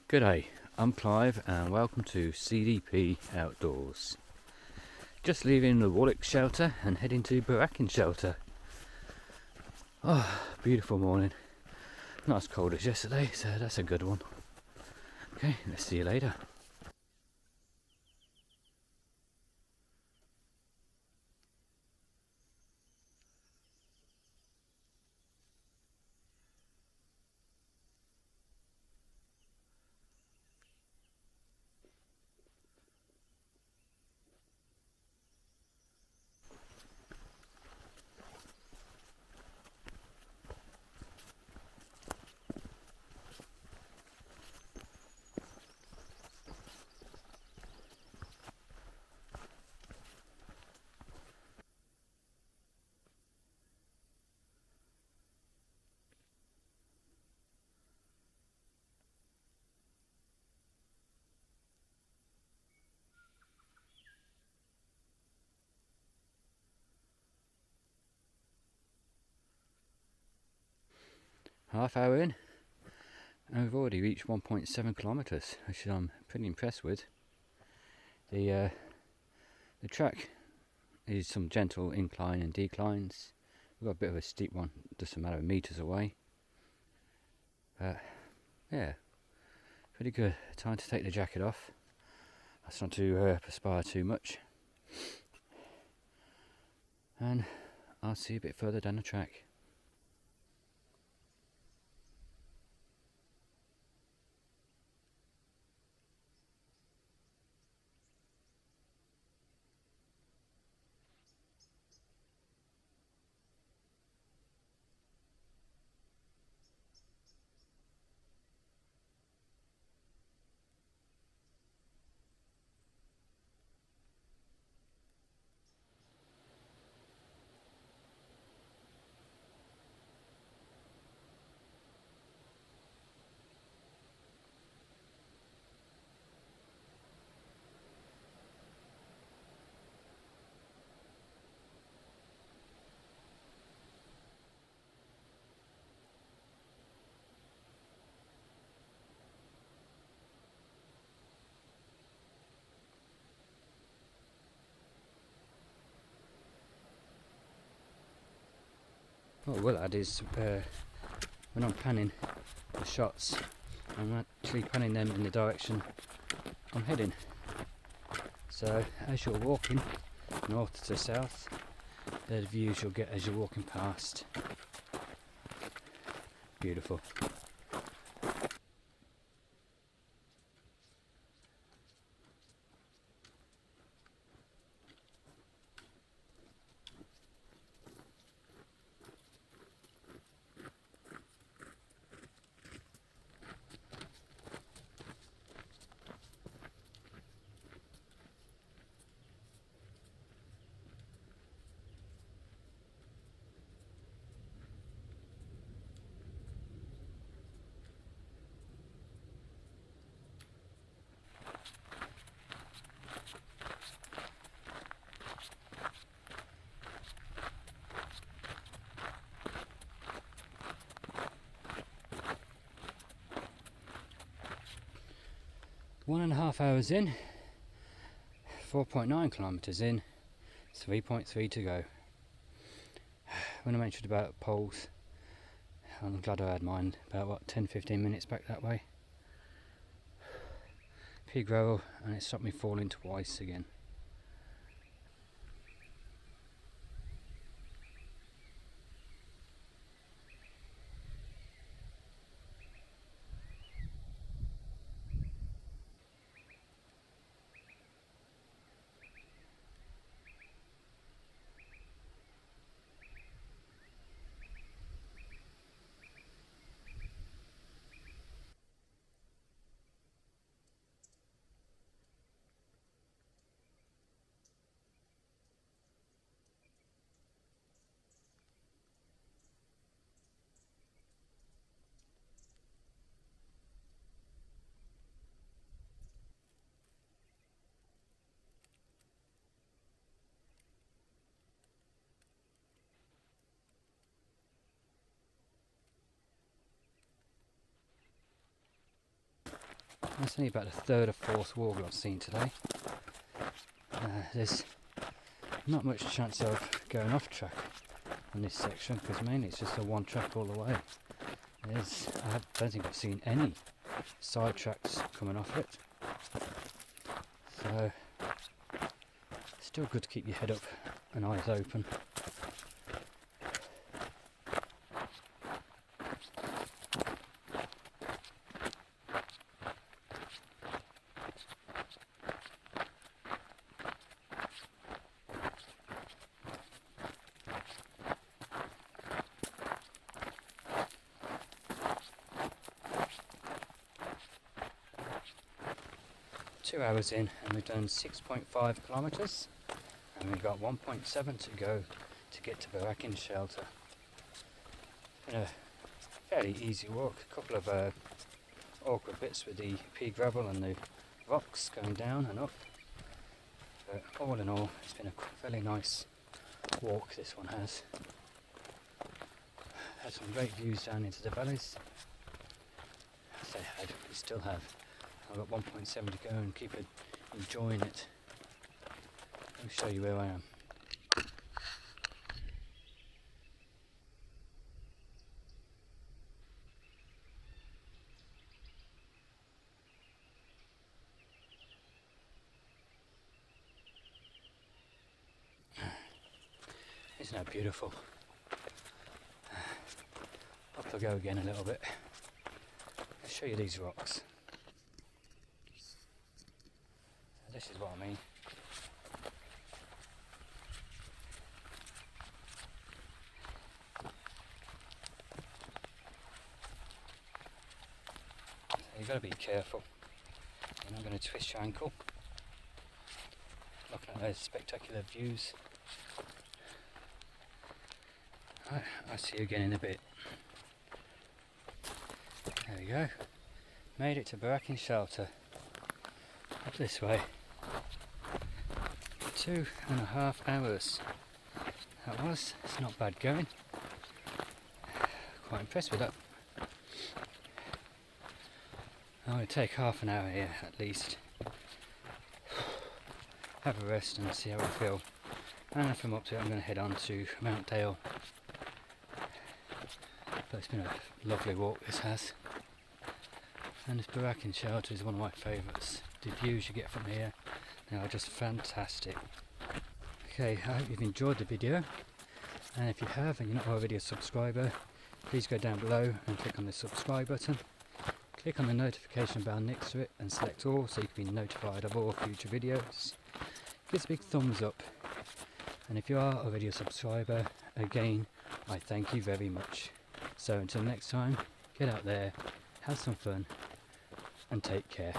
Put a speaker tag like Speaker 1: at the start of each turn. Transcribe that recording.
Speaker 1: G'day, I'm Clive and welcome to CDP Outdoors. Just leaving the Waalegh shelter and heading to Beraking shelter. Oh, beautiful morning. Not as cold as yesterday, so that's a good one. Okay, let's see you later. Half hour in and we've already reached 1.7 kilometres, which I'm pretty impressed with. The track is some gentle incline and declines. We've got a bit of a steep one, just a matter of metres away. Yeah, pretty good. Time to take the jacket off. That's not to perspire too much. And I'll see you a bit further down the track. What I will add is when I'm panning the shots, I'm actually panning them in the direction I'm heading. So as you're walking north to south, they're the views you'll get as you're walking past. Beautiful. One and a half hours in, 4.9 kilometres in, 3.3 to go. When I mentioned about poles, I'm glad I had mine about 10-15 minutes back that way. Pea gravel, and it stopped me falling twice again. That's only about the third or fourth Waalegh I've seen today. There's not much chance of going off track on this section because mainly it's just a one track all the way. I don't think I've seen any side tracks coming off it. So still good to keep your head up and eyes open. Two hours in and we've done 6.5 kilometres and we've got 1.7 to go to get to Beraking shelter. It's been a fairly easy walk, a couple of awkward bits with the pea gravel and the rocks going down and up, but all in all it's been a fairly nice walk this one has. Had some great views down into the valleys. As I had, we still have. I've got 1.7 to go and keep enjoying it. Let me show you where I am. Isn't that beautiful? Up I go again a little bit. I'll show you these rocks. This is what I mean. So you've got to be careful. You're not going to twist your ankle. Looking at those spectacular views. Right, I'll see you again in a bit. There we go. Made it to Beraking shelter. Up this way. 2.5 hours. That was. It's not bad going. Quite impressed with that. I'm going to take half an hour here at least. Have a rest and see how I feel. And if I'm up to it, I'm going to head on to Mount Dale. But it's been a lovely walk, this has. And this Beraking shelter is one of my favourites. The views you get from here are just fantastic. Okay, I hope you've enjoyed the video, and if you have and you're not already a subscriber, please go down below and click on the subscribe button. Click on the notification bell next to it and select all so you can be notified of all future videos. Give us a big thumbs up, and if you are already a subscriber, again I thank you very much. So until next time, get out there, have some fun and take care.